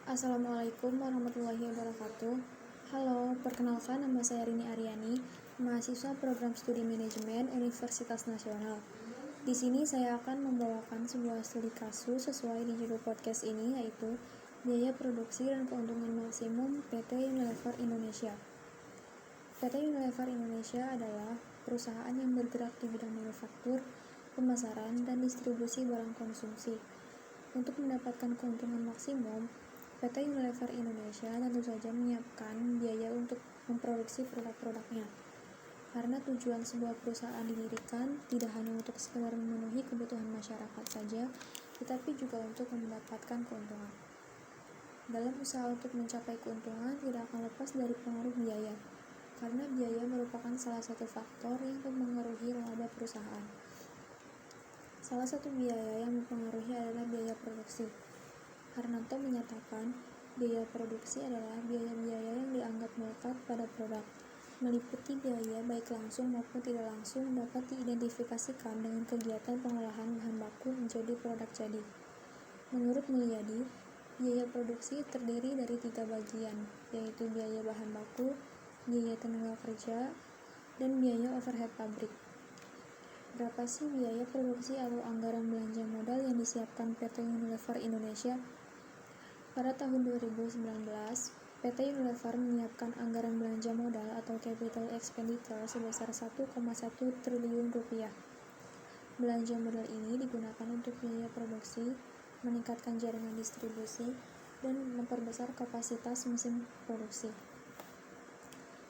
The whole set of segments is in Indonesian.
Assalamualaikum warahmatullahi wabarakatuh. Halo, perkenalkan nama saya Rini Aryani, mahasiswa program studi manajemen Universitas Nasional. Di sini saya akan membawakan sebuah studi kasus sesuai di judul podcast ini, yaitu biaya produksi dan keuntungan maksimum PT Unilever Indonesia. PT Unilever Indonesia adalah perusahaan yang bergerak di bidang manufaktur, pemasaran, dan distribusi barang konsumsi. Untuk mendapatkan keuntungan maksimum, PT Unilever Indonesia tentu saja menyiapkan biaya untuk memproduksi produk-produknya. Karena tujuan sebuah perusahaan didirikan tidak hanya untuk sekedar memenuhi kebutuhan masyarakat saja, tetapi juga untuk mendapatkan keuntungan. Dalam usaha untuk mencapai keuntungan tidak akan lepas dari pengaruh biaya, karena biaya merupakan salah satu faktor yang mempengaruhi laba perusahaan. Salah satu biaya yang mempengaruhi adalah biaya produksi. Harnanto menyatakan, biaya produksi adalah biaya-biaya yang dianggap melekat pada produk, meliputi biaya baik langsung maupun tidak langsung dapat diidentifikasikan dengan kegiatan pengolahan bahan baku menjadi produk jadi. Menurut Mulyadi, biaya produksi terdiri dari 3 bagian, yaitu biaya bahan baku, biaya tenaga kerja, dan biaya overhead pabrik. Berapa sih biaya produksi atau anggaran belanja modal yang disiapkan PT Unilever Indonesia? Pada tahun 2019, PT Unilever menyiapkan anggaran belanja modal atau capital expenditure sebesar 1,1 triliun rupiah. Belanja modal ini digunakan untuk biaya produksi, meningkatkan jaringan distribusi, dan memperbesar kapasitas mesin produksi.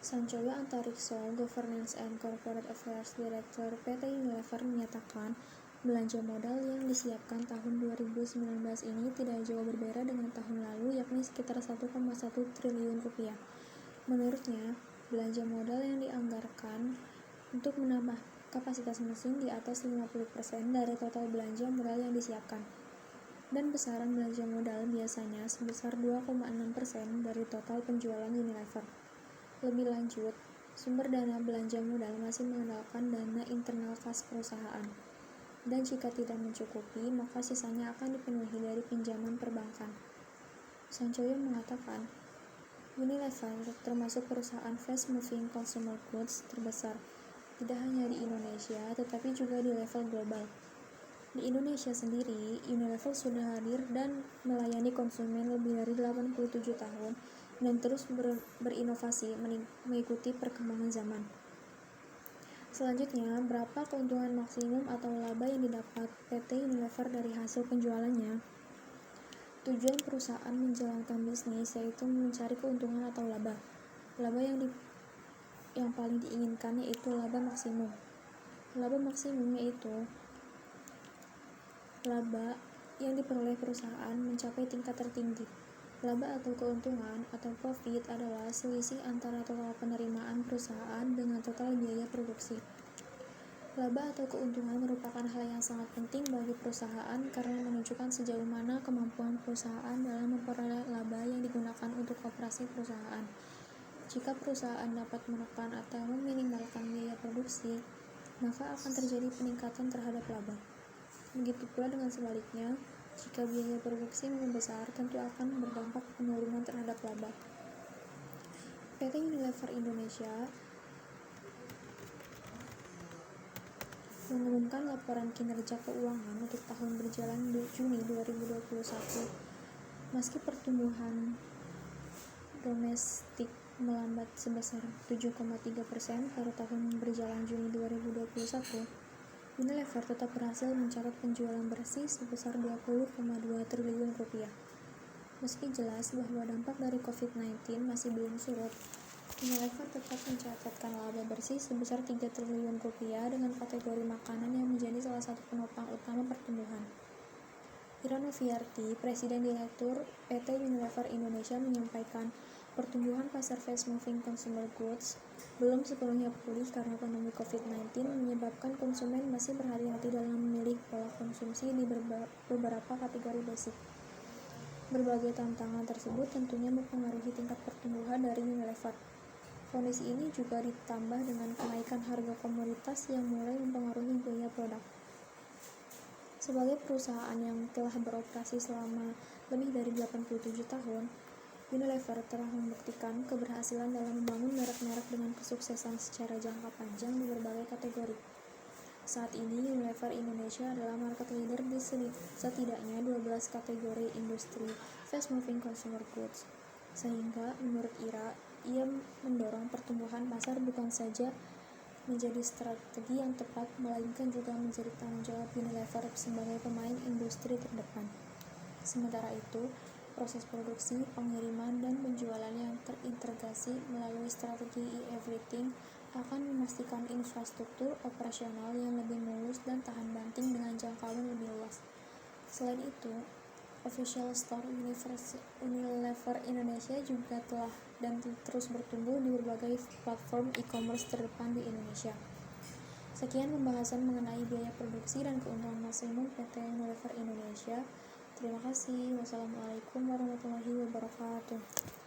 Sanjoyo Antarikso, Governance and Corporate Affairs Director PT Unilever menyatakan, belanja modal yang disiapkan tahun 2019 ini tidak jauh berbeda dengan tahun lalu, yakni sekitar 1,1 triliun rupiah. Menurutnya, belanja modal yang dianggarkan untuk menambah kapasitas mesin di atas 50% dari total belanja modal yang disiapkan. Dan besaran belanja modal biasanya sebesar 2,6% dari total penjualan Unilever. Lebih lanjut, sumber dana belanja modal masih mengandalkan dana internal kas perusahaan. Dan jika tidak mencukupi, maka sisanya akan dipenuhi dari pinjaman perbankan. Sanjoyo mengatakan, Unilever termasuk perusahaan fast-moving consumer goods terbesar, tidak hanya di Indonesia, tetapi juga di level global. Di Indonesia sendiri, Unilever sudah hadir dan melayani konsumen lebih dari 87 tahun dan terus berinovasi mengikuti perkembangan zaman. Selanjutnya, berapa keuntungan maksimum atau laba yang didapat PT Unilever dari hasil penjualannya? Tujuan perusahaan menjalankan bisnis yaitu mencari keuntungan atau laba. Laba yang paling diinginkan yaitu laba maksimum. Laba maksimum yaitu laba yang diperoleh perusahaan mencapai tingkat tertinggi. Laba atau keuntungan atau profit adalah selisih antara total penerimaan perusahaan dengan total biaya produksi. Laba atau keuntungan merupakan hal yang sangat penting bagi perusahaan karena menunjukkan sejauh mana kemampuan perusahaan dalam memperoleh laba yang digunakan untuk operasi perusahaan. Jika perusahaan dapat menekan atau meminimalkan biaya produksi, maka akan terjadi peningkatan terhadap laba. Begitu pula dengan sebaliknya, jika biaya produksi membesar, tentu akan berdampak penurunan terhadap laba. PT Unilever Indonesia mengumumkan laporan kinerja keuangan untuk tahun berjalan Juni 2021. Meski pertumbuhan domestik melambat sebesar 7,3% pada tahun berjalan Juni 2021, Unilever tetap berhasil mencatat penjualan bersih sebesar 20,2 triliun rupiah. Meski jelas bahwa dampak dari COVID-19 masih belum surut, Unilever tetap mencatatkan laba bersih sebesar 3 triliun rupiah dengan kategori makanan yang menjadi salah satu penopang utama pertumbuhan. Ira Noviarti, Presiden Direktur PT Unilever Indonesia menyampaikan, pertumbuhan pasar fast-moving consumer goods belum sepenuhnya pulih karena pandemi COVID-19 menyebabkan konsumen masih berhati-hati dalam memilih pola konsumsi di beberapa kategori basic. Berbagai tantangan tersebut tentunya mempengaruhi tingkat pertumbuhan dari Unilever. Kondisi ini juga ditambah dengan kenaikan harga komoditas yang mulai mempengaruhi biaya produk. Sebagai perusahaan yang telah beroperasi selama lebih dari 87 tahun, Unilever telah membuktikan keberhasilan dalam membangun merek-merek dengan kesuksesan secara jangka panjang di berbagai kategori. Saat ini, Unilever Indonesia adalah market leader di setidaknya 12 kategori industri fast-moving consumer goods. Sehingga, menurut Ira, ia mendorong pertumbuhan pasar bukan saja menjadi strategi yang tepat, melainkan juga menjadi tanggung jawab Unilever sebagai pemain industri terdepan. Sementara itu, proses produksi, pengiriman, dan penjualan yang terintegrasi melalui strategi e-everything akan memastikan infrastruktur operasional yang lebih mulus dan tahan banting dengan jangkauan lebih luas. Selain itu, official store Unilever Indonesia juga telah dan terus bertumbuh di berbagai platform e-commerce terdepan di Indonesia. Sekian pembahasan mengenai biaya produksi dan keuntungan maksimum PT Unilever Indonesia. Terima kasih. Wassalamualaikum warahmatullahi wabarakatuh.